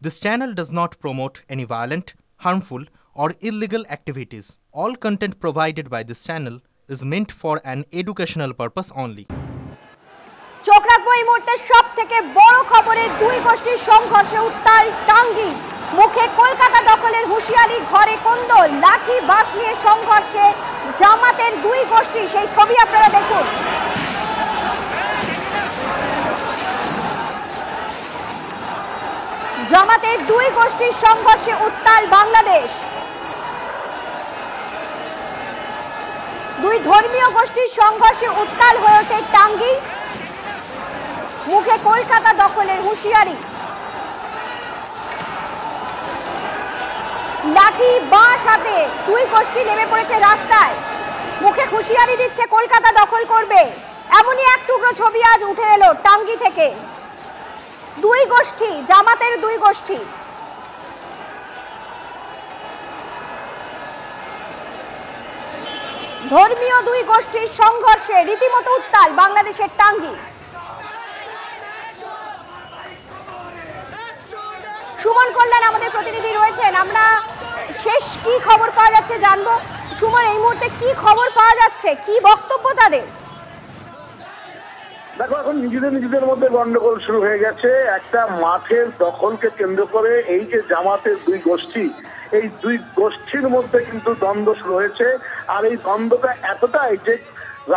This channel does not promote any violent, harmful, or illegal activities. All content provided by this channel is meant for an educational purpose only. চোখ রাখবো এই মুহূর্তে সব থেকে বড় খবরে দুই গোষ্ঠীর সংঘর্ষে উত্তাল টাঙ্গী। মুখে কলকাতা দখলের হুঁশিয়ারি, ঘরে কোন্দল, লাঠি বাঁশ নিয়ে সংঘর্ষে জামাতের দুই গোষ্ঠী। সেই ছবি আপনারা দেখুন। জামাতের দুই গোষ্ঠীর সংঘর্ষে উত্তাল বাংলাদেশ। দুই ধর্মীয় গোষ্ঠীর সংঘর্ষে উত্তাল হয়ে ওঠে টাঙ্গী। মুখে কলকাতা দখলের হুঁশিয়ারি, লাঠি বাঁশ হাতে দুই গোষ্ঠী নেমে পড়েছে রাস্তায়। মুখে হুঁশিয়ারি দিচ্ছে কলকাতা দখল করবে। এমনই এক টুকরো ছবি আজ উঠে এলো টাঙ্গী থেকে। দুই গোষ্ঠী, জামাতের দুই গোষ্ঠী। ধর্মীয় দুই গোষ্ঠীর সংঘর্ষে রীতিমতো উত্তাল বাংলাদেশের টাঙ্গী। সুমন কল্যাণ আমাদের প্রতিনিধি রয়েছেন, আমরা শেষ কি খবর পাওয়া যাচ্ছে জানবো। সুমন, এই মুহূর্তে কি খবর পাওয়া যাচ্ছে, কি বক্তব্য তাদের? দেখো, এখন নিজেদের মধ্যে গন্ডগোল শুরু হয়ে গেছে। একটা মাঠের দখলকে কেন্দ্র করে এই যে জামাতের দুই গোষ্ঠী, এই দুই গোষ্ঠীর মধ্যে কিন্তু দ্বন্দ্ব শুরু হয়েছে। আর এই দ্বন্দ্বটা এতটাই যে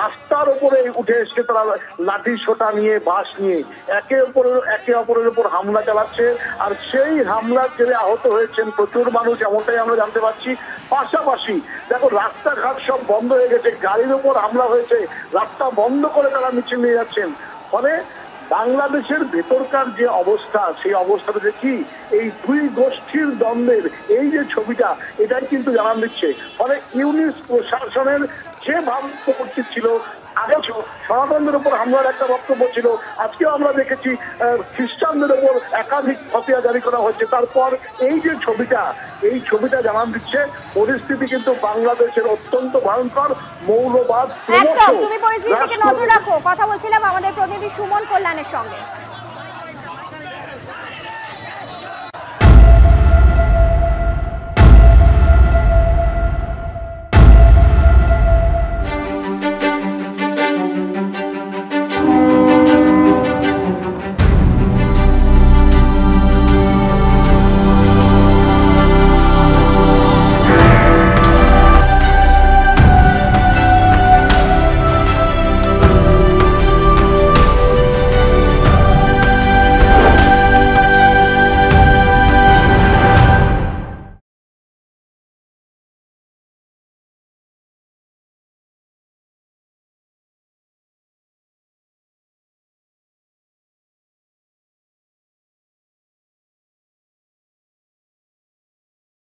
রাস্তার উপরে উঠে এসে তারা লাঠি সোটা নিয়ে, বাঁশ নিয়ে একে অপরের উপর হামলা চালাচ্ছে। আর সেই হামলার জেরে আহত হয়েছেন প্রচুর মানুষ, এমনটাই আমরা জানতে পারছি। পাশাপাশি দেখো, রাস্তাঘাট সব বন্ধ হয়ে গেছে, গাড়ির উপর হামলা হয়েছে, রাস্তা বন্ধ করে তারা মিছিল নিয়ে যাচ্ছেন। ফলে বাংলাদেশের ভেতরকার যে অবস্থা, সেই অবস্থাটা যে কি, এই দুই গোষ্ঠীর দ্বন্দ্বের এই যে ছবিটা, এটাই কিন্তু জানান দিচ্ছে। ফলে ইউনিস প্রশাসনের যে ভাবমূর্তি ছিল, আগে সনাতনদের উপর হামলার একটা বক্তব্য ছিল, আজকেও আমরা দেখেছি খ্রিস্টানদের উপর একাধিক ফতোয়া জারি করা হয়েছে। তারপর এই যে ছবিটা, এই ছবিটা জানান দিচ্ছে পরিস্থিতি কিন্তু বাংলাদেশের অত্যন্ত ভয়ঙ্কর। মৌলবাদ, একদম, তুমি পরিস্থিতিকে নজর রাখো। কথা বলছিলাম আমাদের প্রতিনিধি সুমন কল্যাণের সঙ্গে।